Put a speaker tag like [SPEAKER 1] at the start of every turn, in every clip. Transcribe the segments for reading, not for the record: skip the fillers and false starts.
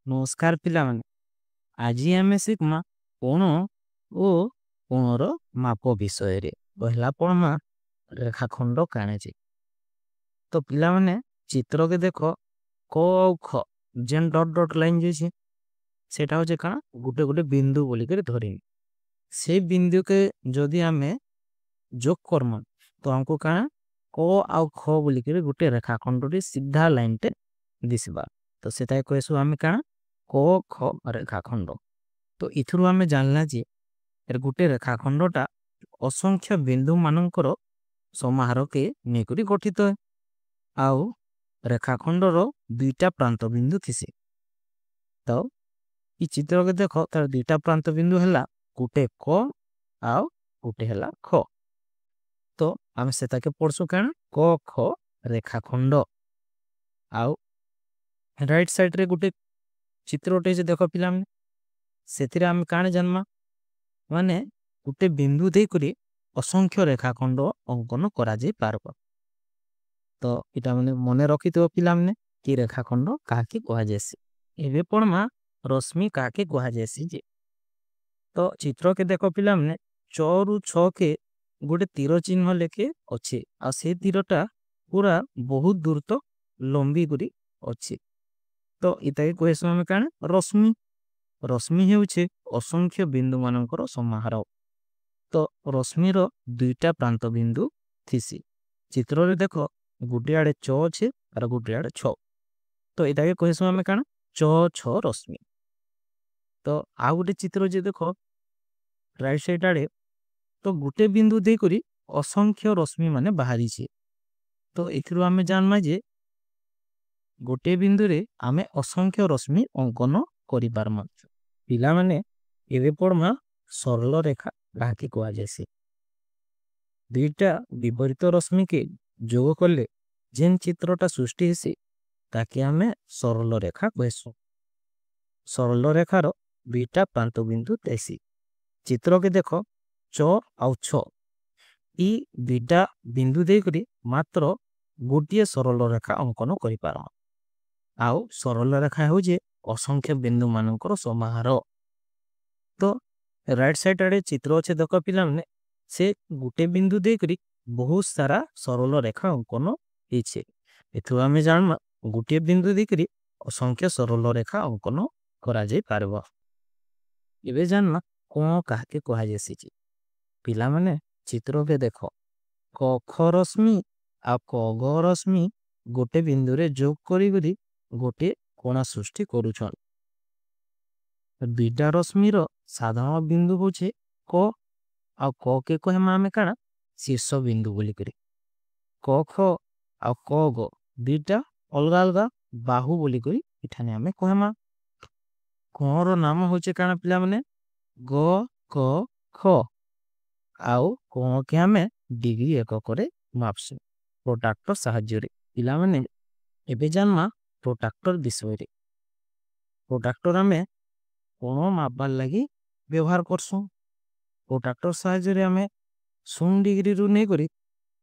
[SPEAKER 1] नमस्कार पिलाମାନେ ଆଜି ଆମେ ଶିଖମା କୋଣ ଓ କୋଣର ମାପ ବିଷୟରେ ପହିଲା ପଢମା ରେଖାଖଣ୍ଡ କାଣେ ତ ପିଲାମାନେ ଚିତ୍ରକେ ଦେଖ କ ଆଉ ଖ ଯେନ୍ ଡଟ୍ ଡଟ୍ ଲାଇନ୍ ଯାଇଛେ ସେଟା ହচ্ছে କାଣା ଗୋଟେ ଗୋଟେ बिंदु बोली कर धरिनी से बिंदु के जदि आमे जोग करमन तो हमको काना क आउ ख बोली कर गोटे रेखाखंड सीधा लाइन टे दिसबा तो सेटा कहसु आमे काना क ख रेखाखंड तो इथुरु आमे जानला जे एर गोटे रेखाखंडटा असंख्य बिंदु मानकर समाहार के नेकरी गठित है आउ रेखाखंडर दुईटा प्रांत बिंदु थिसे तो इ चित्र के देखो तार दुईटा प्रांत बिंदु हैला गोटे क आउ गोटे हैला ख तो आमे सेटा के पढ़सु काना क ख रेखाखंड आउ राइट साइड रे गोटे चित्रोटे जे देखो पिला में सेतिरे आमे काने जन्मा माने गोटे बिंदु दे करी असंख्य रेखाखंड अंकन करा जाय पारबो तो इटा माने मने रखितो पिला माने कि रेखाखंड काके कहा जायसी एबे पढमा रश्मि काके कहा जायसी जे तो चित्र के देखो पिला माने 4 रु 6 के गोटे तीर चिन्ह लेके अछि आ से तीरटा पूरा बहुत दूर तक लंबी करी अछि तो इताके कहसु हम काने रश्मि रश्मि हेउछे असंख्य बिंदु मानकर समाहार तो रश्मिर दुईटा प्रांत बिंदु थिसी चित्र रे देखो गुटे आड़े च छे और गुटे आड़े छ तो इटाके कहसु हम काना च छ रश्मि तो आ गुटे चित्र जे देखो राइट साइड आड़े तो गुटे बिंदु दे करी असंख्य रश्मि माने बाहरी छे तो एथिरु आमे जानमा जे गोटे बिंदु रे आमे असंख्य रश्मि अंकन करि पारम पिला माने एबे पढमा सरल रेखा काके कहा जायसी दुईटा विपरीत रश्मि के जोग करले जेन चित्रटा सृष्टि हेसी ताके आमे सरल रेखा कहसु सरल रेखार दुईटा प्रांत बिंदु तैसी चित्र के देखो च आउ छ ई दुईटा बिंदु दे करी मात्र गोटिए सरल रेखा अंकन करि पारम आउ सरल रेखा हो जे असंख्य बिंदु मानकर समाहार तो राइट साइड आड़े चित्र अच्छे देख पिला माने से गोटे बिंदु दे करी बहुत सारा सरल रेखा अंकन होइछे एथु आमे जानमा गोटे बिंदु दे करी असंख्य सरल रेखा अंकन करा जाय पारबो एबे जानना कोन काके कहा जायसी पिला माने चित्र के देखो क ख रश्मि आ क ग रश्मि गोटे बिंदु रे जोग करी करी गोटे कोणा सृष्टि करूछन दुईटा रश्मिर साधारण बिंदु होचे क आ क के कहमा आमे काना शीर्ष बिंदु बोली करी क ख आ क ग दुईटा अलगा अलगा बाहु बोली करी इठाने आमे कहमा क रो नाम होचे काना पिला माने ग क ख आउ क के आमे डिग्री एककरे मापसु प्रोट्रैक्टर साहाय्य रे पिला माने एबे जानमा प्रोट्रैक्टर विषय रे प्रोट्रैक्टर आमे कोण मापबार लगी व्यवहार करसु प्रोट्रैक्टर साहाय्य रे आमे 0 डिग्री रु नै करी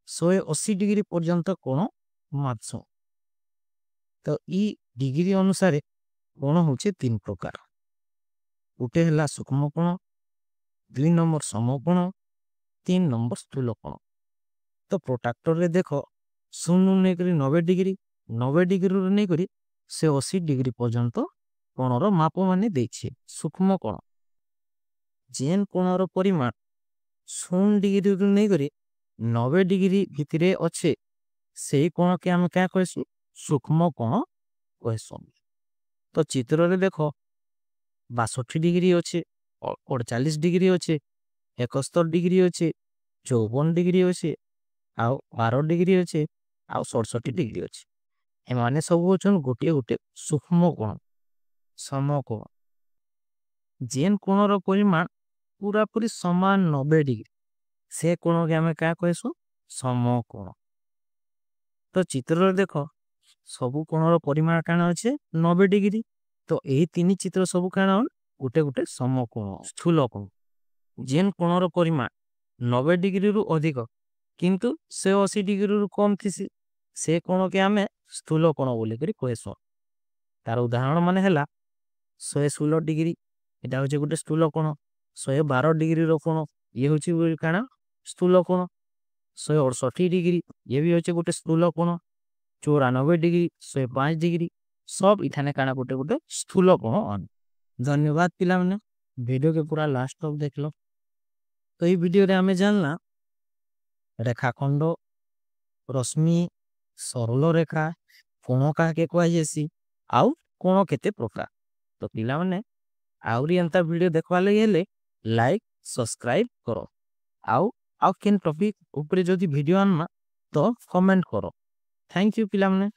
[SPEAKER 1] 180 डिग्री पर्यंत कोण मापसु तो ई डिग्री अनुसार कोण होचे 3 प्रकार उटे हला सूक्ष्म कोण 2 नंबर समकोण 3 नंबर स्थूल कोण तो प्रोट्रैक्टर रे देखो 0 नै करी 90 डिग्री 90 डिग्री रु नै करी 180 डिग्री पर्यंत कोणर माप माने देछे सूक्ष्म कोण जेन कोणर परिमाण 0 डिग्री रु नै करी 90 डिग्री भितरे अच्छे सेही कोण के हम क्या कहसु सूक्ष्म कोण कहसु तो चित्र रे देखो 62 डिग्री अच्छे 48 डिग्री अच्छे 71 डिग्री अच्छे 54 डिग्री अच्छे आउ 12 डिग्री अच्छे आउ 67 डिग्री अच्छे ए माने सब होचन गोटे गोटे सूक्ष्म कोण समकोण जेन कोणर परिमाण पूरा पूरी समान 90 डिग्री से कोण के हमें क्या कहसु समकोण तो चित्र रे देखो सबु कोणर परिमाण काना अच्छे 90 डिग्री तो एही तीन चित्र सबु काना गोटे गोटे समकोण स्थूल कोण जेन कोणर परिमाण 90 डिग्री रु अधिक किंतु 180 डिग्री रु कम थिसी से कोण के हमें स्थूल कोण बोली करी कहसु तार उदाहरण माने हैला 116 डिग्री एटा होचे गुटे स्थूल कोण 112 डिग्री रो कोण ये होचे काना स्थूल कोण 168 डिग्री ये भी होचे गुटे स्थूल कोण 94 डिग्री 105 डिग्री सब इथाने काना गुटे गुटे स्थूल कोण। धन्यवाद पिला माने वीडियो के पूरा लास्ट तक देखलो। तो ये वीडियो रे हमें जानला रेखाखंड रश्मि सरल रेखा कोण का के कोआ जेसी आउ कोण केते प्रकार। तो पिला माने आउरी एंता वीडियो देखवा लगे हेले लाइक सब्सक्राइब करो आउ केन टॉपिक ऊपर जदी वीडियो आनमा तो कमेंट करो। थैंक यू पिला माने।